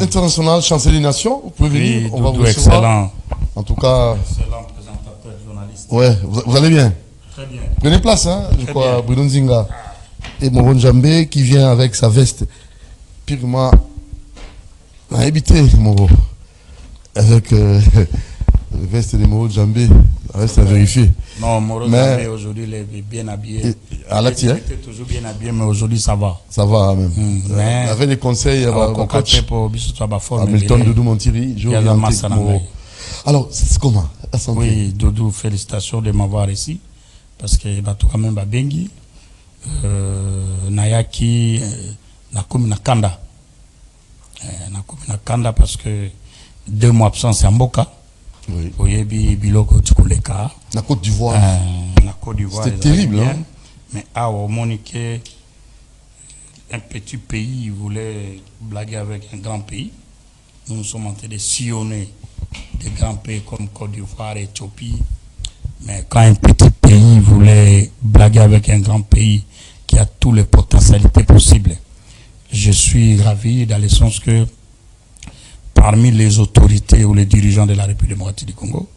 international, chancelier des nations, vous pouvez venir, on va vous recevoir. Excellent. En tout cas, excellent présentateur, journaliste. Ouais, vous allez bien. Très bien. Prenez place, hein. Je crois, Bruno Nzinga et Moro Njambé qui vient avec sa veste purement habité, Moro. Avec la veste de Moro Njambé, reste à vérifier. Non, Moro Njambé aujourd'hui il est bien habillé. À la tienne. Il était toujours bien habillé, mais aujourd'hui ça va. Ça va même. Mais avec des conseils, coach Hamilton Doudou Montiri, Moro. Alors, c'est comment? Oui, Doudou, félicitations de m'avoir ici. Parce que tout quand même Bengi, Nayaki, Nakumi Nakanda. Nakumi Nakanda parce que 2 mois absent c'est Mboka. Oui. Oyebi Biloko Tchukuleka. La Côte d'Ivoire. C'était terrible, hein? Mais au Monique, un petit pays voulait blaguer avec un grand pays. Nous sommes en train de sillonner des grands pays comme Côte d'Ivoire et Éthiopie. Mais quand un petit pays voulait blaguer avec un grand pays qui a toutes les potentialités possibles, je suis ravi dans le sens que parmi les autorités ou les dirigeants de la République démocratique du Congo,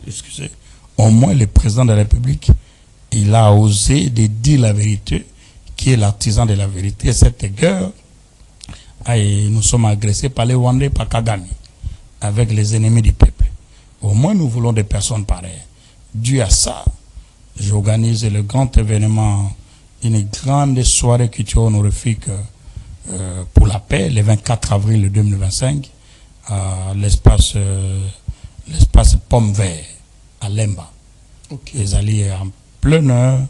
excusez, au moins le président de la République, il a osé de dire la vérité, qui est l'artisan de la vérité. Cette guerre, nous sommes agressés par les Rwandais, par Kagame, avec les ennemis du peuple. Au moins nous voulons des personnes pareilles. Dû à ça, j'organise le grand événement, une grande soirée culturelle honorifique pour la paix, le 24 avril 2025, à l'espace Pomme Vert, à Lemba. Okay. Les alliés en plein heure,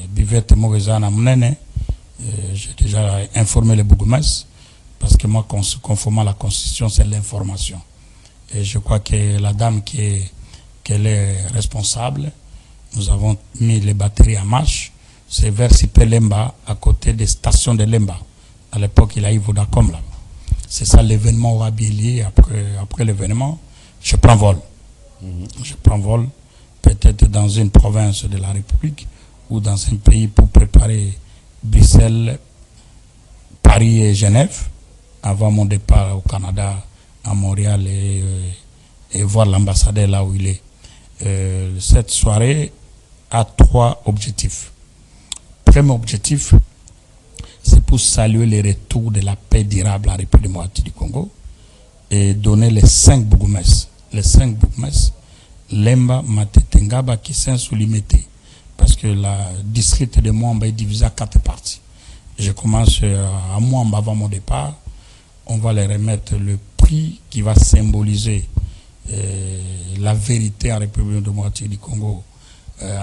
Bivette Morizana Mnene, j'ai déjà informé les bourgmestres, parce que moi, conformément à la Constitution, c'est l'information. Et je crois que la dame qu'elle est responsable, nous avons mis les batteries en marche, c'est vers Sipé Lemba, à côté des stations de Lemba. À l'époque, il y a eu Vodacom là. C'est ça l'événement aura bien lié. Après l'événement, je prends vol. Je prends vol, peut-être dans une province de la République ou dans un pays pour préparer Bruxelles, Paris et Genève, avant mon départ au Canada, à Montréal et voir l'ambassadeur là où il est. Cette soirée a 3 objectifs. Premier objectif, c'est pour saluer les retours de la paix durable en République démocratique du Congo et donner les 5 bourgmestres. Les 5 bourgmestres, Lemba, Matete, Ngaba, Kissin, Soulimete. Parce que la district de Mwamba est divisée à 4 parties. Je commence à Mwamba avant mon départ. On va leur remettre le prix qui va symboliser la vérité en République démocratique du Congo,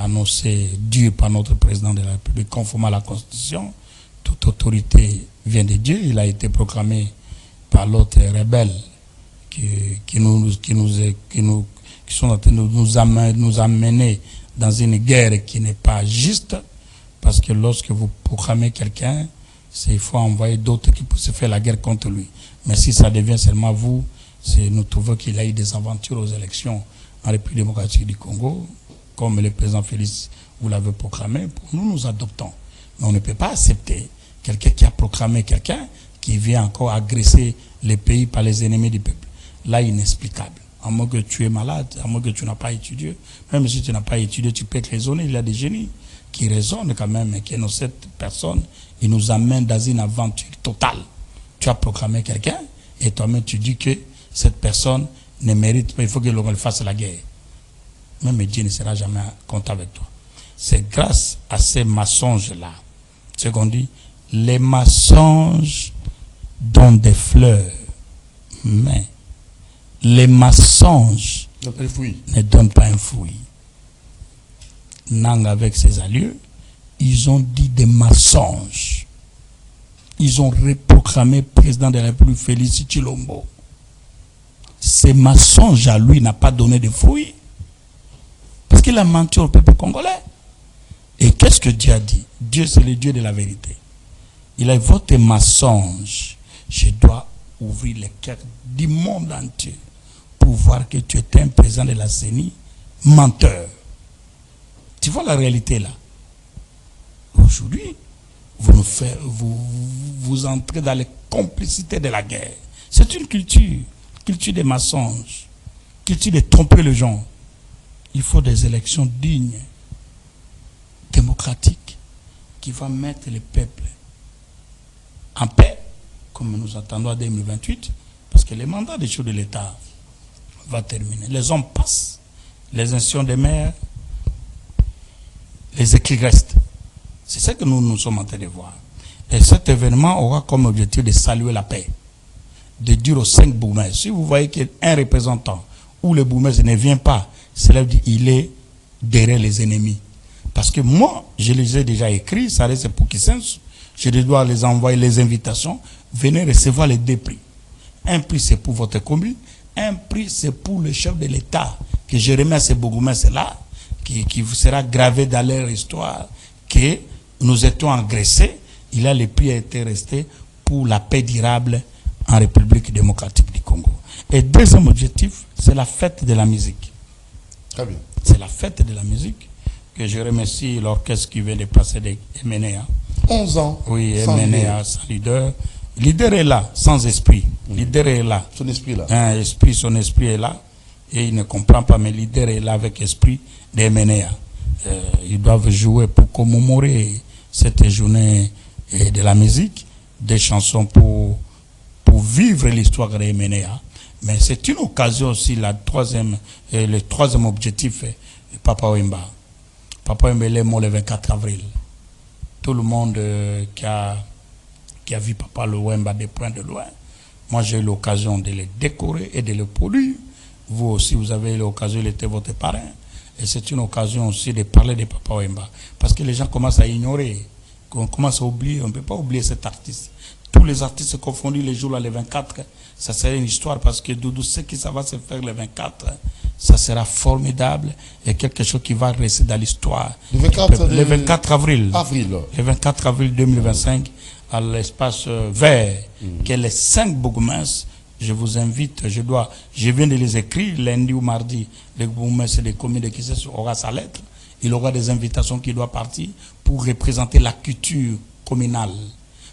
annoncé Dieu par notre président de la République, conformément à la Constitution. Toute autorité vient de Dieu. Il a été proclamé par l'autre rebelle qui sont en train de nous amener dans une guerre qui n'est pas juste, parce que lorsque vous proclamez quelqu'un, il faut envoyer d'autres qui peuvent se faire la guerre contre lui. Mais si ça devient seulement vous, nous trouvons qu'il y a eu des aventures aux élections en République démocratique du Congo, comme le président Félix vous l'avez proclamé. Pour nous, nous adoptons. Mais on ne peut pas accepter quelqu'un qui a proclamé quelqu'un qui vient encore agresser les pays par les ennemis du peuple. Là, inexplicable. À moins que tu es malade, à moins que tu n'as pas étudié. Même si tu n'as pas étudié, tu peux être raisonné. Il y a des génies qui raisonnent quand même, et qui nous, cette personne, il nous amène dans une aventure totale. Tu as proclamé quelqu'un, et toi-même tu dis que cette personne ne mérite pas, il faut que l'on fasse la guerre. Même Dieu ne sera jamais content avec toi. C'est grâce à ces mensonges-là, ce qu'on dit, les mensonges donnent des fleurs, mais les mensonges ne donnent pas un fruit. Nang, avec ses alliés, ils ont dit des mensonges. Ils ont reproclamé président de la République Félix Tshilombo. Ces mensonges à lui n'ont pas donné de fruits. Parce qu'il a menti au peuple congolais. Et qu'est-ce que Dieu a dit? Dieu, c'est le Dieu de la vérité. Il a dit, votre mensonge, je dois ouvrir les cœurs du monde entier pour voir que tu es un président de la CENI menteur. Tu vois la réalité là. Aujourd'hui, vous entrez dans les complicités de la guerre. C'est une culture des mensonges, culture de tromper les gens. Il faut des élections dignes, démocratiques, qui vont mettre le peuple en paix, comme nous attendons à 2028, parce que le mandat des chefs de l'État va terminer. Les hommes passent, les institutions des maires, les écrits restent. C'est ça que nous sommes en train de voir. Et cet événement aura comme objectif de saluer la paix, de dire aux 5 bourgmestres, si vous voyez qu'un représentant ou le bourgmestre ne vient pas, cela dit il est derrière les ennemis. Parce que moi, je les ai déjà écrits, ça reste pour qui sens, je dois les envoyer les invitations, venez recevoir les 2 prix. Un prix c'est pour votre commune, un prix c'est pour le chef de l'État, que je remets à ces bourgmestres-là, qui sera gravé dans leur histoire, que nous étions agressés, il a le prix a été resté pour la paix durable en République démocratique du Congo. Et deuxième objectif, c'est la fête de la musique. Très bien. C'est la fête de la musique que je remercie l'orchestre qui vient de passer de Emenea. 11 ans. Oui, Emenea, sans leader. Leader est là, sans esprit. Leader est là. Son esprit là. Son esprit est là. Et il ne comprend pas, mais leader est là avec esprit d'Emenea. Ils doivent jouer pour commémorer cette journée de la musique, des chansons pour vivre l'histoire de Emenea. Mais c'est une occasion aussi, le troisième objectif, Papa Wemba. Papa Wemba est mort le 24 avril. Tout le monde qui a vu Papa Wemba de point de loin, moi j'ai eu l'occasion de le décorer et de le produire. Vous aussi, vous avez eu l'occasion, il était votre parrain. Et c'est une occasion aussi de parler de Papa Wemba. Parce que les gens commencent à ignorer, on commence à oublier, on ne peut pas oublier cet artiste. Tous les artistes confondus les jours là, les 24, ça serait une histoire parce que Doudou sait que ça va se faire le 24, ça sera formidable et quelque chose qui va rester dans l'histoire. Le 24 avril. Le 24 avril 2025, à l'espace vert, que les 5 bourgmestres, je vous invite, je viens de les écrire, lundi ou mardi, les bourgmestres des communes de Kisses aura sa lettre, il aura des invitations qui doivent partir pour représenter la culture communale.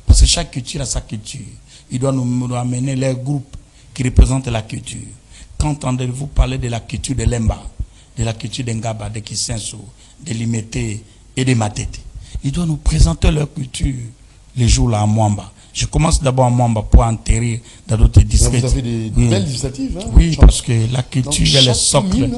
Parce que chaque culture a sa culture. Il doit nous amener les groupes qui représentent la culture. Quand entendez-vous parler de la culture de Lemba, de la culture d'Engaba, de Kisenso, de Limete et de Matete? Il doit nous présenter leur culture les jours-là à Mwamba. Je commence d'abord à Mwamba pour enterrir dans d'autres districts. Vous avez des belles initiatives, hein? Oui, parce que la culture est le socle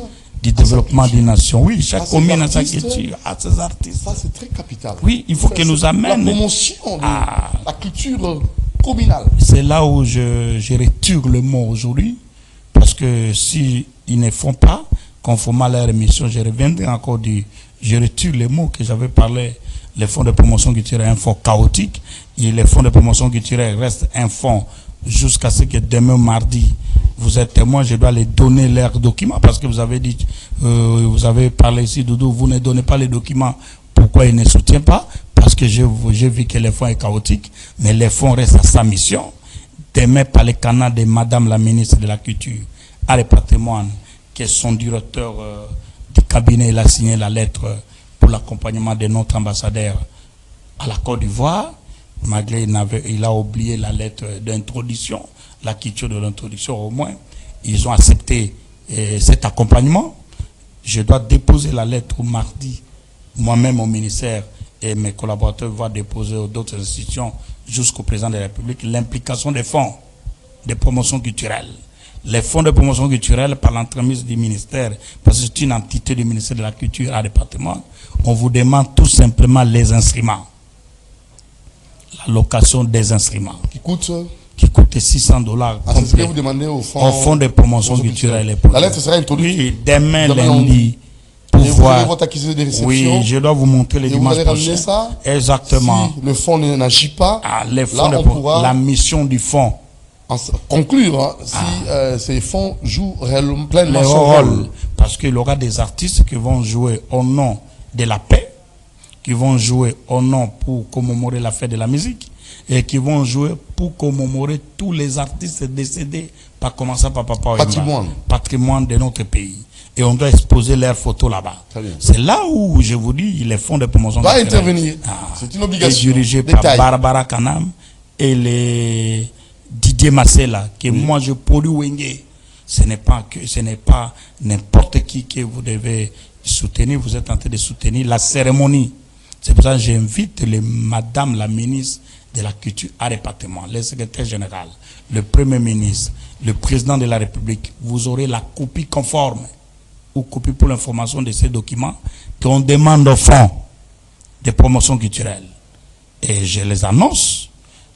du développement des nations. Oui, chaque commune a sa culture, a ses artistes. Ça, c'est très capital. Oui, il faut qu'ils nous amènent. La promotion de la culture communale. C'est là où je retire le mot aujourd'hui, parce que si ils ne font pas, conformément à leur émission, je reviendrai encore je retire les mots que j'avais parlé. Les fonds de promotion culturelle, un fonds chaotique, et les fonds de promotion culturelle restent un fonds jusqu'à ce que demain mardi, vous êtes témoin, je dois les donner leurs documents, parce que vous avez dit, vous avez parlé ici, Doudou, vous ne donnez pas les documents. Pourquoi il ne soutient pas? Parce que j'ai vu que le fonds est chaotique, mais le fonds reste à sa mission. Demain, par le canal de Madame la ministre de la Culture, à le patrimoine, qui est son directeur du cabinet, il a signé la lettre pour l'accompagnement de notre ambassadeur à la Côte d'Ivoire. Malgré il a oublié la lettre d'introduction, la culture de l'introduction au moins. Ils ont accepté cet accompagnement. Je dois déposer la lettre au mardi, moi-même au ministère, et mes collaborateurs vont déposer aux d'autres institutions jusqu'au président de la République l'implication des fonds de promotion culturelle. Les fonds de promotion culturelle par l'entremise du ministère, parce que c'est une entité du ministère de la Culture à département, on vous demande tout simplement les instruments. La location des instruments. Qui coûte $600. C'est ce que vous demandez au fonds de promotion culturelle. La lettre sera introduite. Oui, demain lundi. Vous avez votre accusé de réception. Oui, je dois vous montrer les dimanches prochains. Vous allez ramener ça. Exactement. Si le fonds n'agit pas, la mission du fonds. Conclure si ces fonds jouent pleinement leur rôle. Parce qu'il y aura des artistes qui vont jouer au nom de la paix, qui vont jouer au nom pour commémorer la fête de la musique, et qui vont jouer pour commémorer tous les artistes décédés, par commençant par Papa Wemba, patrimoine de notre pays. et on doit exposer leurs photos là-bas. C'est là où je vous dis, les fonds de promotion va intervenir. C'est une obligation. Dirigé par Barbara Kanam et les Didier Massela, que moi je produis Wenge. Ce n'est pas n'importe qui que vous devez soutenir. Vous êtes en train de soutenir la cérémonie. C'est pour ça que j'invite madame la ministre de la Culture à département, le secrétaire général, le premier ministre, le président de la République. Vous aurez la copie conforme ou copie pour l'information de ces documents qu'on demande au fonds de promotion culturelle. Et je les annonce,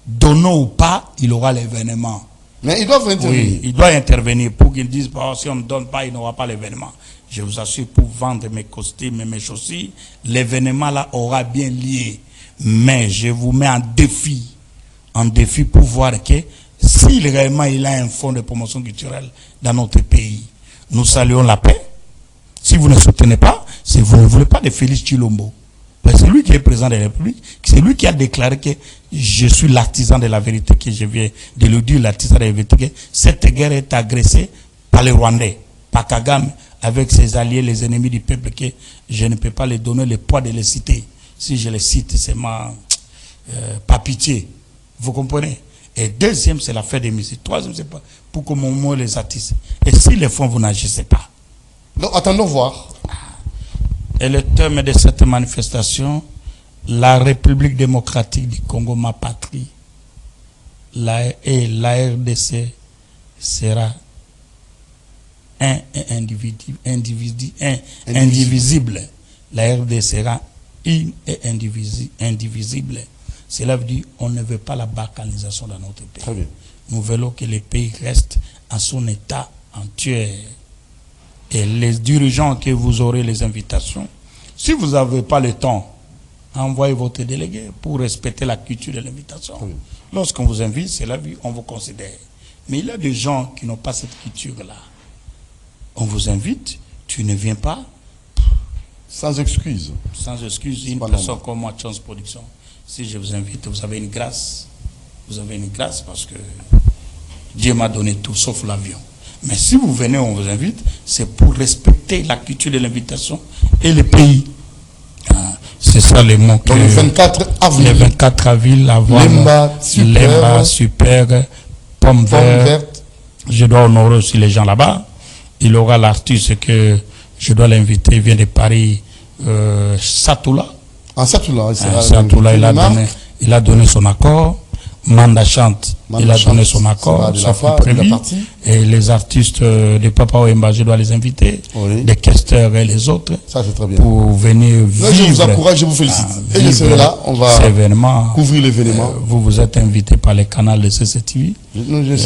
donnant ou pas, il aura l'événement. Mais ils doivent intervenir. Oui, il doit intervenir pour qu'ils disent bah, si on ne donne pas, il n'aura pas l'événement. Je vous assure, pour vendre mes costumes et mes chaussures, l'événement là aura bien lié. Mais je vous mets en défi pour voir que si réellement il a un fonds de promotion culturelle dans notre pays, nous saluons la paix. Si vous ne soutenez pas, si vous ne voulez pas de Félix Tshilombo, c'est lui qui est président de la République, c'est lui qui a déclaré que je suis l'artisan de la vérité, que je viens de le dire, l'artisan de la vérité, que cette guerre est agressée par les Rwandais, par Kagame, avec ses alliés, les ennemis du peuple, que je ne peux pas les donner le poids de les citer. Si je les cite, c'est pas pitié. Vous comprenez? Et deuxième, c'est la fête des musiques. Troisième, c'est pas pour qu'on mot les artistes. Et si les fonds, vous n'agissez pas. Donc, attendons voir. Et le terme de cette manifestation, la République démocratique du Congo, ma patrie, la RDC sera indivisible. La RDC sera une et indivisible. Cela veut dire qu'on ne veut pas la balkanisation dans notre pays. Très bien. Nous voulons que le pays reste en son état entier. Et les dirigeants que vous aurez les invitations, si vous n'avez pas le temps, envoyez votre délégué pour respecter la culture de l'invitation. Oui. Lorsqu'on vous invite, c'est la vie, on vous considère. Mais il y a des gens qui n'ont pas cette culture-là. On vous invite, tu ne viens pas. Sans excuse. Sans excuse, une personne comme moi, Chance Production, si je vous invite, vous avez une grâce. Vous avez une grâce parce que Dieu m'a donné tout, sauf l'avion. Mais si vous venez, on vous invite, c'est pour respecter la culture de l'invitation et le pays. C'est ça les mots que... Donc le 24 avril. Le 24 avril, avoir Lemba, super, pomme verte. Je dois honorer aussi les gens là-bas. Il aura l'artiste que je dois l'inviter, il vient de Paris, Satoula. Ah, Satoula, Satoula, il a donné son accord. Manda Chante, il a donné son accord, et les artistes de Papa Wemba, je dois les inviter, les casteurs et les autres, ça c'est très bien, pour venir vivre. Je vous encourage, je vous félicite. Et je serai là, on va couvrir l'événement. Vous êtes invité par les canaux de CCTV,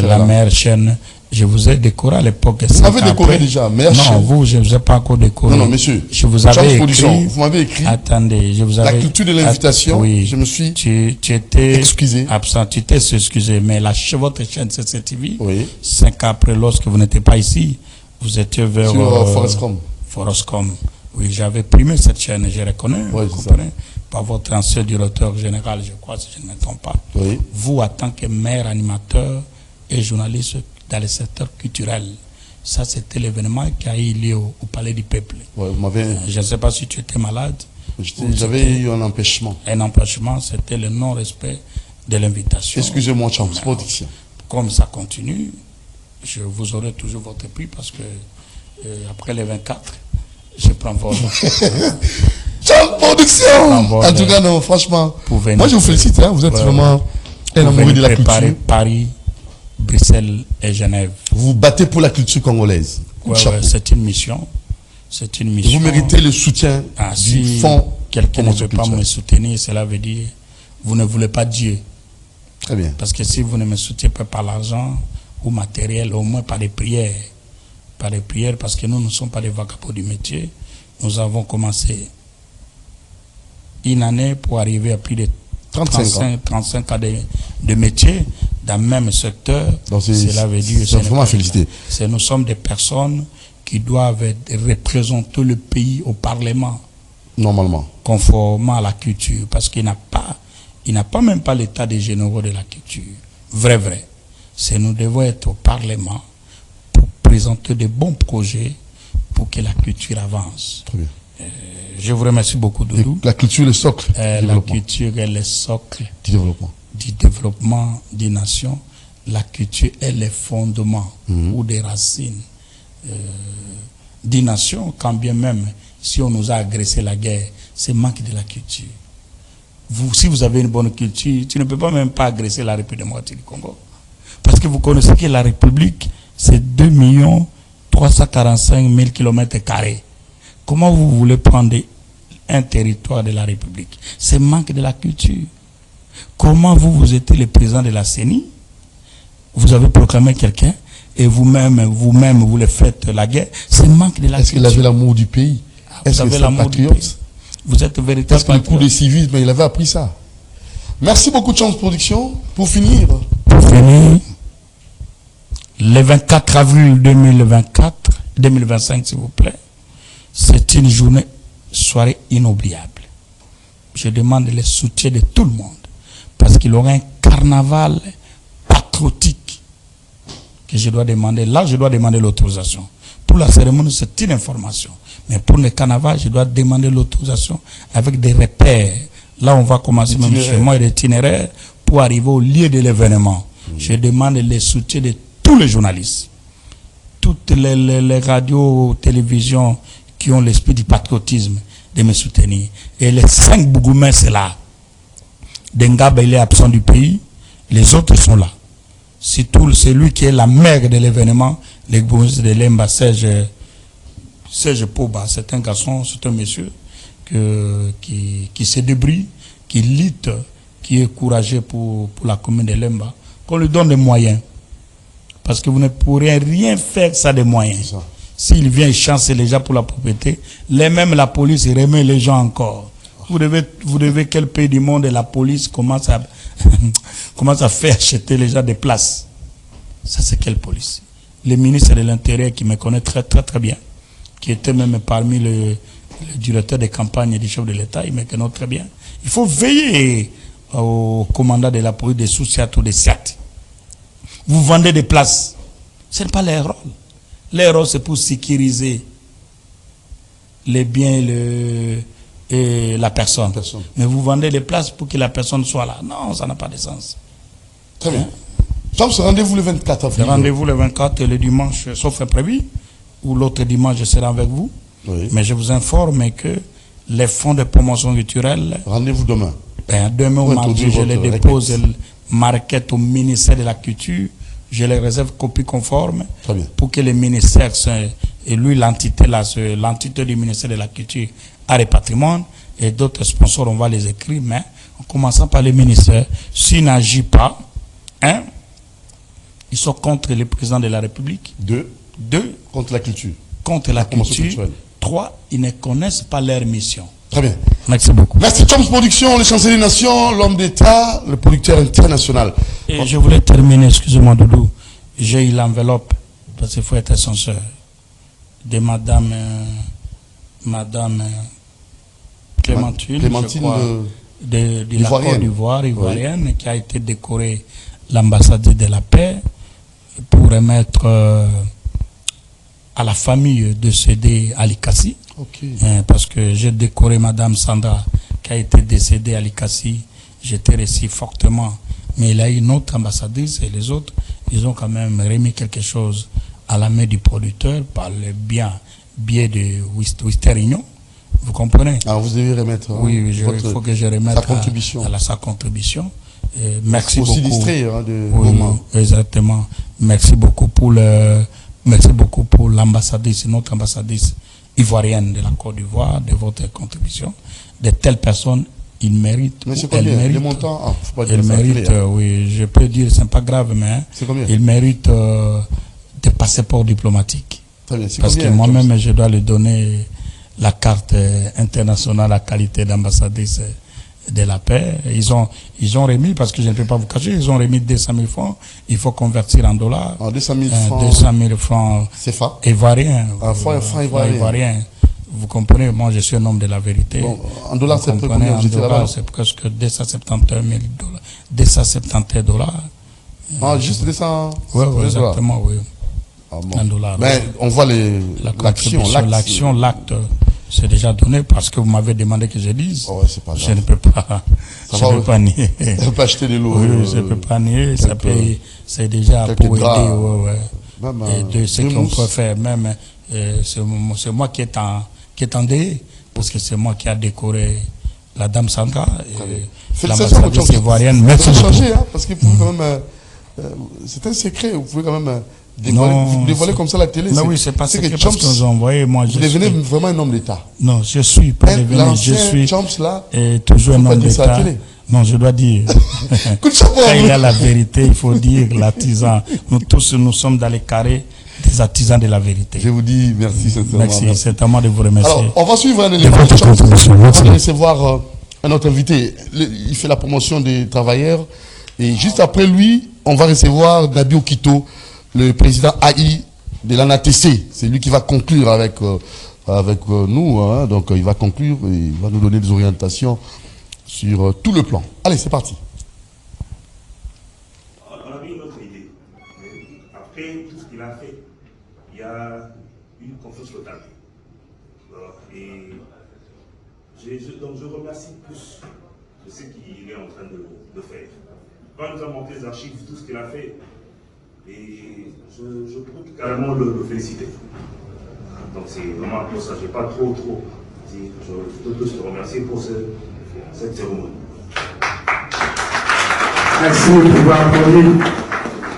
la meilleure chaîne. Je vous ai décoré à l'époque. Vous m'avez décoré déjà, meilleure chaîne. Non, vous, je ne vous ai pas encore décoré. Non, monsieur. Je vous avais écrit. Vous m'avez écrit. Attendez, je vous avais. La culture de l'invitation. Oui. Je me suis. Tu étais. Excusé. Absent. Tu t'es excusé. Mais votre chaîne CCTV. Oui. 5 ans après, lorsque vous n'étiez pas ici, vous étiez vers. Sur Forestcom. Forestcom. Oui, j'avais primé cette chaîne, je reconnais. Oui, vous comprenez. Par votre ancien directeur général, je crois, si je ne me trompe pas. Oui. Vous, en tant que maire, animateur et journaliste dans le secteur culturel. Ça, c'était l'événement qui a eu lieu au Palais du Peuple. Ouais, je ne sais pas si tu étais malade. J'avais eu un empêchement. Un empêchement, c'était le non-respect de l'invitation. Excusez-moi, Chance Production. Comme ça continue, je vous aurai toujours votre prix parce que après les 24, je prends vol. Chance Production. En tout cas, non, franchement, moi je vous félicite. Hein, vous êtes vraiment un amoureux de la culture. Paris, Bruxelles et Genève. Vous vous battez pour la culture congolaise. Ouais, c'est une mission. C'est une mission. Vous méritez le soutien du fonds. Quelqu'un ne veut pas me soutenir, cela veut dire vous ne voulez pas Dieu. Très bien. Parce que si vous ne me soutenez pas par l'argent ou matériel, au moins par des prières. Par des prières, parce que nous ne sommes pas des vagabonds du métier. Nous avons commencé une année pour arriver à plus de 35 ans de métier dans le même secteur. Cela veut dire c'est vraiment félicité. Nous sommes des personnes qui doivent représenter le pays au Parlement. Normalement. Conformément à la culture. Parce qu'il n'a pas même pas l'état des généraux de la culture. Vrai. Nous devons être au Parlement pour présenter de bons projets pour que la culture avance. Très bien. Je vous remercie beaucoup, Doudou. La culture est le socle du La développement. culture est le socle Du développement. des nations. La culture est le fondement ou des racines des nations, quand bien même, si on nous a agressé la guerre, c'est manque de la culture. Si vous avez une bonne culture, tu ne peux pas même pas agresser la République démocratique du Congo. Parce que vous connaissez que la République, c'est 2 345 000 km². Comment vous voulez prendre un territoire de la République? C'est manque de la culture. Comment vous êtes le président de la CENI, vous avez proclamé quelqu'un, et vous-même, vous le faites la guerre, c'est manque de la culture. Est-ce qu'il avait l'amour du pays? Est-ce qu'il était patriote? Vous êtes véritablement. Parce que le cours de civisme, mais il avait appris ça. Merci beaucoup de Chance Production. Pour finir, le 24 avril 2025, s'il vous plaît, c'est une soirée inoubliable. Je demande le soutien de tout le monde, parce qu'il y aura un carnaval patriotique que je dois demander. Là, je dois demander l'autorisation. Pour la cérémonie, c'est une information. Mais pour le carnaval, je dois demander l'autorisation avec des repères. Là, on va commencer même chez moi, l'itinéraire, pour arriver au lieu de l'événement. Je demande le soutien de tous les journalistes, toutes les radios, télévisions qui ont l'esprit du patriotisme, de me soutenir. Et les 5 Bougoumins, c'est là. Dengabe, il est absent du pays. Les autres sont là. Surtout celui qui est la mère de l'événement, les Bougoumins de Lemba, Serge Poba. C'est un garçon, c'est un monsieur qui se débrouille, qui lutte, qui est courageux pour la commune de Lemba. Qu'on lui donne des moyens. Parce que vous ne pourrez rien faire sans des moyens. S'il vient chancer les gens pour la propriété, même la police remet les gens encore. Vous devez quel pays du monde et la police commence à faire acheter les gens des places. Ça, c'est quelle police? Le ministre de l'Intérieur qui me connaît très très très bien, qui était même parmi le directeur des campagnes du chef de l'État, il me connaît très bien. Il faut veiller au commandant de la police des Souciat ou des Siat. Vous vendez des places. Ce n'est pas leur rôle. Leur rôle, c'est pour sécuriser les biens et la personne. Mais vous vendez des places pour que la personne soit là. Non, ça n'a pas de sens. Très bien. Donc, ce rendez-vous le 24 avril. Le rendez-vous le 24 et le dimanche, sauf imprévu, ou l'autre dimanche, je serai avec vous. Oui. Mais je vous informe que les fonds de promotion culturelle. Rendez-vous demain. Demain au mardi, je les dépose marquette au ministère de la Culture. Je les réserve copie conforme pour que le ministère et lui, l'entité du ministère de la Culture, Art et Patrimoine, et d'autres sponsors, on va les écrire, mais en commençant par le ministère, s'il n'agit pas, ils sont contre le président de la République. 2. Contre la culture. Contre la culture. 3. Ils ne connaissent pas leur mission. Très bien. Merci beaucoup. Merci. Chance Production, le chancelier des nations, l'homme d'État, le producteur international. Et je voulais terminer, excusez-moi Doudou, j'ai eu l'enveloppe, parce qu'il faut être censeur, de Madame Clémentine, je crois, de la Côte d'Ivoire, ivoirienne, qui a été décorée l'ambassadeur de la paix pour remettre à la famille décédée à Likassi. Parce que j'ai décoré Madame Sandra qui a été décédée à Likassi. J'étais reçu fortement. Mais il y a une autre ambassadrice et les autres, ils ont quand même remis quelque chose à la main du producteur par le biais de Wisterignon. Vous comprenez? Alors vous devez remettre il faut que je remette sa contribution. Merci beaucoup. Aussi distrait de moment. Exactement. Merci beaucoup pour l'ambassadrice, notre ambassadrice ivoirienne de la Côte d'Ivoire, de votre contribution. De telles personnes, ils méritent. Mais c'est combien? Les montants? Faut pas dire ils méritent, oui, je peux dire, c'est pas grave, mais ils méritent des passeports diplomatiques. Très bien. Parce que moi-même, je dois lui donner la carte internationale à qualité d'ambassadrice de la paix. Ils ont remis, parce que je ne peux pas vous cacher, ils ont remis 200 000 francs. Il faut convertir en dollars. 200 000 francs. 200 000 francs ivoiriens. Francs ivoiriens. Vous comprenez, moi je suis un homme de la vérité. Bon, en dollars, c'est c'est presque 271 000 $. 271 $. Juste 200 Oui, exactement, oui. 1 dollar. Mais on voit l'action, l'acte, c'est déjà donné parce que vous m'avez demandé que je dise. Oh, ouais, c'est pas grave. Je ne peux pas, pas nier. Je ne peux pas acheter des lots. Oui, je ne peux pas nier. Ça paye, c'est déjà pour aider. Et de ce qu'on peut faire, même, c'est moi qui attendais, parce que c'est moi qui a décoré la Dame Sandra. Félicitations, l'ambassadrice ivoirienne. Merci beaucoup. Changer, hein, parce que quand même, c'est un secret. Vous pouvez quand même dévoiler comme ça la télé. Non, oui, c'est pas secret parce qu'on nous a envoyé. Moi, vous devenez vraiment un homme d'État. Non, je suis pas devenu. Je suis toujours un homme d'État. Non, je dois dire. Quand il y a la vérité, il faut dire l'artisan. Nous tous, nous sommes dans les carrés des artisans de la vérité. Je vous dis merci sincèrement. Merci, c'est à moi de vous remercier. Alors, on va suivre un élément. On va recevoir un autre invité. Il fait la promotion des travailleurs. Et juste après lui, on va recevoir Nabi Okito, le président AI de l'ANATC. C'est lui qui va conclure avec nous. Hein. Donc, il va conclure et il va nous donner des orientations sur tout le plan. Allez, c'est parti. On avait une autre idée. Après tout ce qu'il a fait, il y a une confiance totale. Et donc je remercie plus de ce qu'il est en train de faire. Quand il nous a montré les archives, tout ce qu'il a fait, et je peux carrément le féliciter. Donc c'est vraiment pour ça, je n'ai pas trop dire. Je veux tous te remercier pour cette cérémonie. Merci de pouvoir applaudir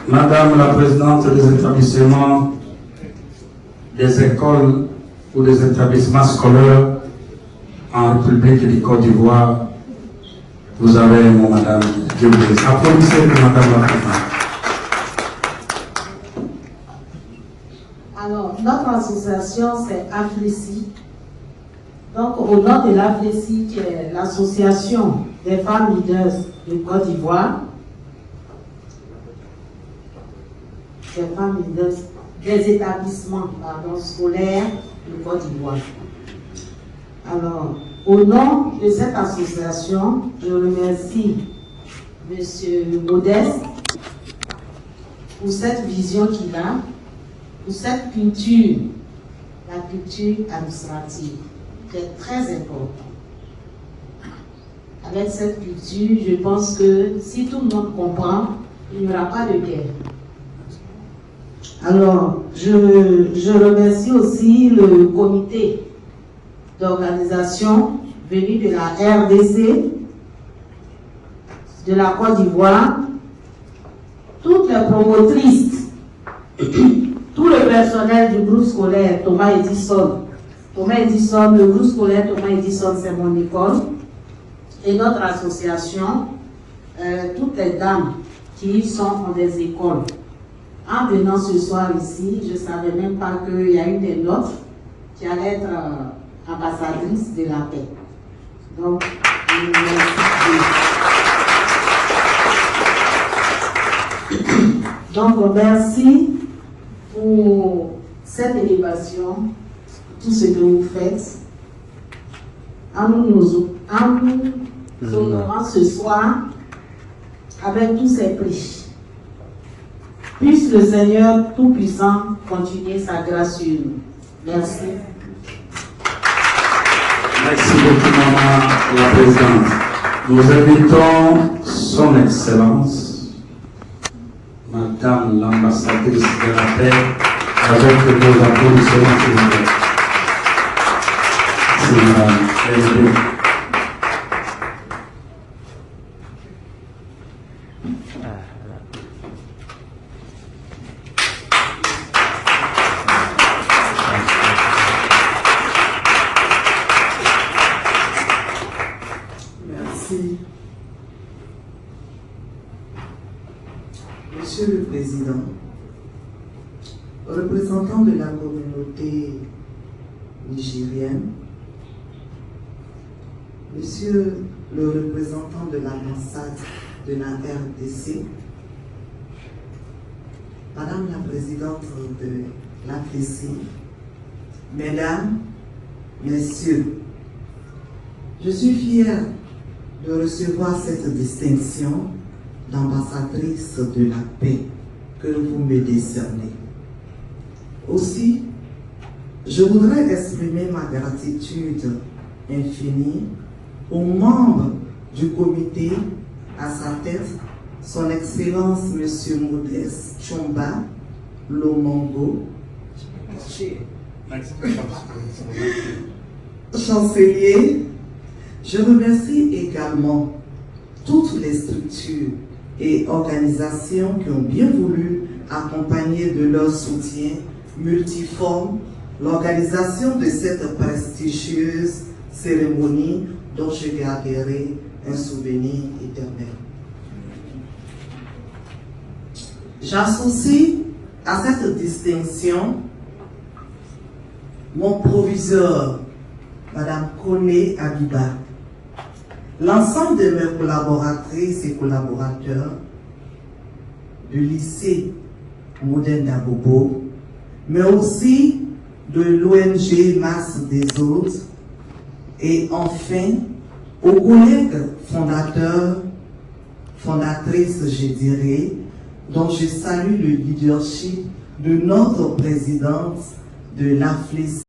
Madame la Présidente des établissements, des écoles ou des établissements scolaires en République du Côte d'Ivoire. Vous avez mon Madame. Je vous laisse. Applaudissez pour Madame la Présidente. Alors, notre association, c'est AFLESI. Donc, au nom de l'AFLESI, qui est l'association des femmes leaders de Côte d'Ivoire, des femmes leaders des établissements scolaires de Côte d'Ivoire. Alors, au nom de cette association, je remercie M. Modeste pour cette vision qu'il a, pour cette culture, la culture administrative, qui est très importante. Avec cette culture, je pense que si tout le monde comprend, il n'y aura pas de guerre. Alors, je remercie aussi le comité d'organisation venu de la RDC, de la Côte d'Ivoire, toutes les promotrices, tout le personnel du groupe scolaire Thomas Edison. Thomas Edison, le groupe scolaire Thomas Edison, c'est mon école. Et notre association, toutes les dames qui sont dans des écoles. En venant ce soir ici, je ne savais même pas qu'il y a une des nôtres qui allait être ambassadrice de la paix. Donc, merci pour cette élévation, tout ce que vous faites. En nous honorant ce soir avec tous ces prix. Puisse le Seigneur Tout-Puissant continuer sa grâce sur nous. Merci. Merci beaucoup, Maman la Présidente. Nous invitons Son Excellence, Madame l'ambassadrice de la paix, avec nos applaudissements, s'il vous plaît. Merci, Madame. Monsieur le Président, représentant de la communauté nigérienne, Monsieur le représentant de l'ambassade de la RDC, Madame la Présidente de l'AFLESI, Mesdames, Messieurs, je suis fière de recevoir cette distinction d'ambassadrice de la paix que vous me décernez. Aussi, je voudrais exprimer ma gratitude infinie aux membres du comité, à sa tête, son Excellence M. Modeste Tchomba Lomongo, chancelier. Je remercie également toutes les structures et organisations qui ont bien voulu accompagner de leur soutien multiforme l'organisation de cette prestigieuse cérémonie dont je garderai un souvenir éternel. J'associe à cette distinction mon proviseur, Madame Kone Abiba, l'ensemble de mes collaboratrices et collaborateurs du lycée Modène d'Abobo, mais aussi de l'ONG Masse des Autres, et enfin aux collègues fondateurs, fondatrices, je dirais, dont je salue le leadership de notre présidente de l'AFLIS.